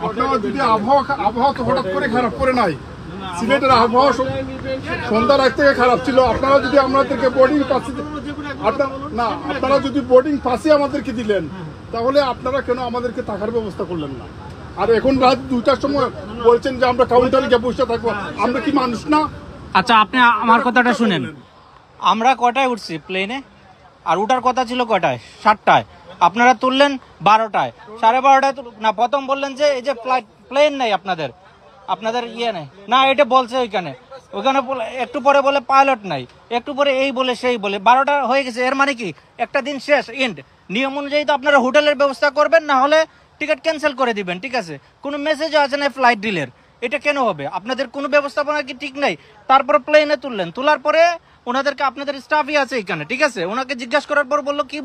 আপনারা যদি আবহাওয়া তো হঠাৎ করে খারাপ করে নাই, সিলেটের আবহাওয়া সন্ধ্যা রাত থেকে খারাপ ছিল। আপনারা যদি আমাদেরকে বোর্ডিং পাস আপনারা যদি বোর্ডিং পাসে আমাদেরকে দিলেন, তাহলে আপনারা কেন আমাদেরকে থাকার ব্যবস্থা করলেন না? আর এখন রাত 2টার সময় বলছেন যে আমরা কাউন্টারে গিয়ে বসে থাকবো। আমরা কি মানুষ না? আচ্ছা, আপনি আমার কথাটা শুনেন। আমরা কটায় উঠছি প্লেনে, আর উঠার কথা ছিল কটায়? 7টায়। আপনারা তুললেন 12টায়, 12:30টায় না। প্রথম বললেন যে এই যে প্লেন নেই আপনাদের ইয়ে নেই না, এটা বলছে ওইখানে একটু পরে বলে পাইলট নাই, একটু পরে এই বলে সেই বলে 12টা হয়ে গেছে। এর মানে কি একটা দিন শেষ, এন্ড। নিয়ম অনুযায়ী তো আপনারা হোটেলের ব্যবস্থা করবেন, না হলে টিকিট ক্যান্সেল করে দিবেন, ঠিক আছে? কোনো মেসেজও আছে না ফ্লাইট ডিলের। এটা কেন হবে? আপনাদের কোনো ব্যবস্থাপনা কি ঠিক নাই? তারপরে প্লেনে তুললেন, তোলার পরে ওনাদেরকে, আপনাদের স্টাফই আছে এখানে, ঠিক আছে, ওনাকে জিজ্ঞাসা করার পর বললো কি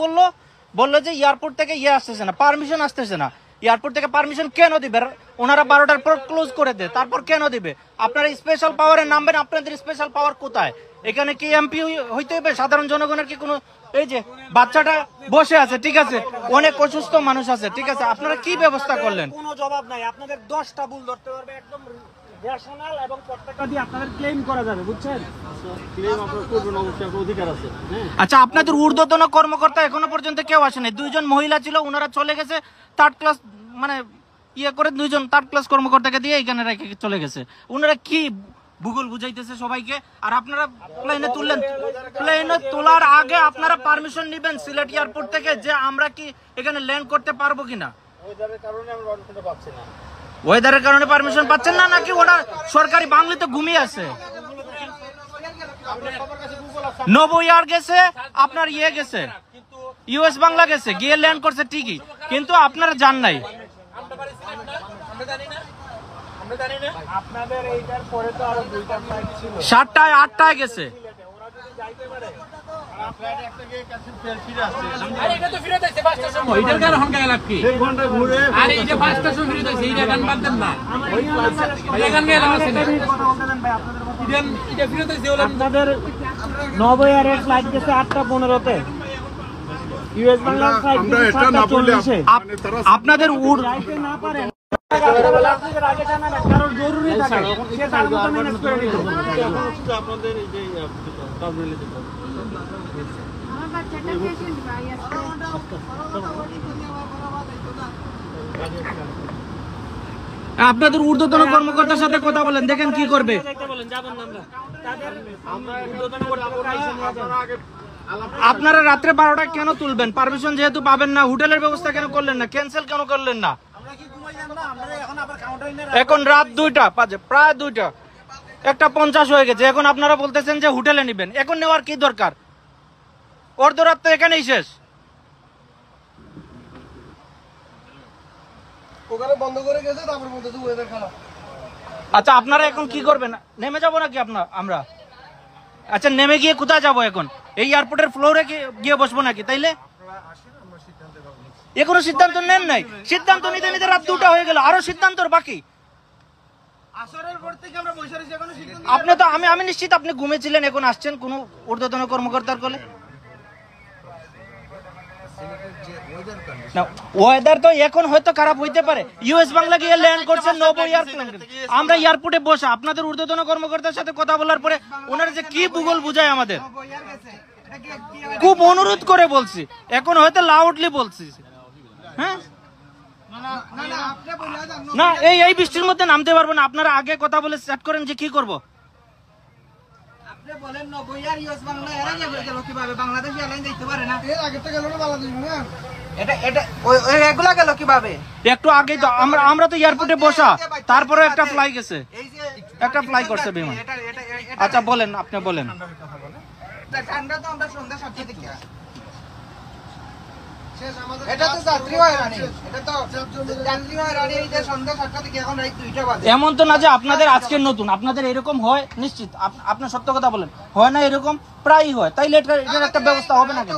বললো যে এয়ারপোর্ট থেকে আসতেছে না, পারমিশন আসতেছে না। এয়ারপোর্ট থেকে পারমিশন কেন দিবে? ওনারা 12টার পর ক্লোজ করে দেয়, তারপর কেন দিবে? আপনারা স্পেশাল পাওয়ারে নামবেন, আপনাদের স্পেশাল পাওয়ার কোথায়? এখানে কি এমপি হইতে হবে? সাধারণ জনগণের কি কোনো, এই যে বাচ্চাটা বসে আছে, ঠিক আছে, অনেক অসুস্থ মানুষ আছে, ঠিক আছে, আপনারা কি ব্যবস্থা করলেন? কোনো জবাব নাই। আপনাদের 10টা ভুল ধরতে পারবে, একদম রেশনাল, এবং প্রত্যেকটা দিয়ে আপনাদের ক্লেম করা যাবে, বুঝছেন? ক্লেম আপনারা করবেন, অবশ্যই আপনার অধিকার আছে। আচ্ছা, আপনাদের ঊর্ধ্বতন কর্মকর্তা এখনো পর্যন্ত কেউ আসেনি। 2জন মহিলা ছিল, ওনারা চলে গেছে। 3rd ক্লাস মানে ইয়ে করে 2জন 3rd ক্লাস কর্মকর্তাকে দিয়ে এখানে রেখে চলে গেছে। ওনারা কি ভূগোল বুঝাইতেছে সবাইকে? আর আপনারা প্লেনে তুললেন, প্লেনে তোলার আগে আপনারা পারমিশন নেবেন সিলেট এয়ারপোর্ট থেকে যে আমরা কি এখানে ল্যান্ড করতে পারবো কিনা। ওয়েদারের কারণে আমরা পারমিশন পাচ্ছি না। ওয়েদারের কারণে পারমিশন পাচ্ছেন না, নাকি ওটা সরকারি বাংলাতে ঘুমিয়ে আছে? নবো ইয়ার গেছে, আপনার ইয়ে গেছে, ইউএস বাংলা গেছে, গিয়ে ল্যান্ড করছে ঠিকই, কিন্তু আপনারা যান নাই। আপনাদের এইটার পরে তো আরো 2টা ফ্লাইট ছিল, 7টায় 8টায় গেছে। নবয়ারের ফ্লাইট গেছে 8:15-তে, ইউএস বাংলা ফ্লাইট গেছে 7:40-এ। আপনাদের না পারেন জরুরি থাকে, সে তার মতো ম্যানেজ করে নিত। আপনাদের এই যে আপনাদের ঊর্ধ্বতন কর্মকর্তার সাথে কথা বলেন, দেখেন কি করবে। আপনারা রাত্রে 12টা কেন তুলবেন? পারমিশন যেহেতু পাবেন না, হোটেলের ব্যবস্থা কেন করলেন না? ক্যান্সেল কেন করলেন না? এখন রাত 2টা বাজে, প্রায় 2টা, 1:50 হয়ে গেছে। এখন আপনারা বলতেছেন যে হোটেলে নিবেন। এখন নেওয়ার কি দরকার? অর্ধরাত তো এখানেই শেষ। আচ্ছা, আপনারা এখন কি করবেন? নেমে যাবো নাকি আমরা? আচ্ছা, নেমে গিয়ে কোথায় যাবো এখন? এই এয়ারপোর্টের ফ্লোরে গিয়ে বসবো নাকি? তাইলে এখনো সিদ্ধান্ত নেন নাই। সিদ্ধান্ত নিতে নিতে রাত 2টা হয়ে গেল, আরো সিদ্ধান্ত বাকি। আপনি তো আমি নিশ্চিত আপনি ঘুমেছিলেন, এখন আসছেন কোন ঊর্ধ্বতন কর্মকর্তার কোলে। ওয়েদার তো এখন হয়তো খারাপ হইতে পারে। ইউএস বাংলা গিয়ে ল্যান্ড করছেন নবো এয়ারপ্লেন, আমরা এয়ারপোর্টে বসে আপনাদের ঊর্ধ্বতন কর্মকর্তার সাথে কথা বলার পরে ওনারা যে কি ভূগোল বুঝায় আমাদের, খুব অনুরোধ করে বলছি, এখন হয়তো লাউডলি বলছি। হ্যাঁ, না এই বৃষ্টির মধ্যে নামতে পারবো না। আপনারা আগে কথা বলে সেট করেন যে কি করবো। একটু আগে তো আমরা তো এয়ারপোর্টে বসা, তারপরে একটা ফ্লাই গেছে, একটা ফ্লাই করছে বিমান। আচ্ছা বলেন, আপনি বলেন। এমন তো না যে আপনাদের আজকের নতুন, আপনাদের এরকম হয় নিশ্চিত। আপনার সত্য কথা বলেন, হয় না এরকম? প্রায়ই হয়। তাইলে এটার একটা ব্যবস্থা হবে না কেন?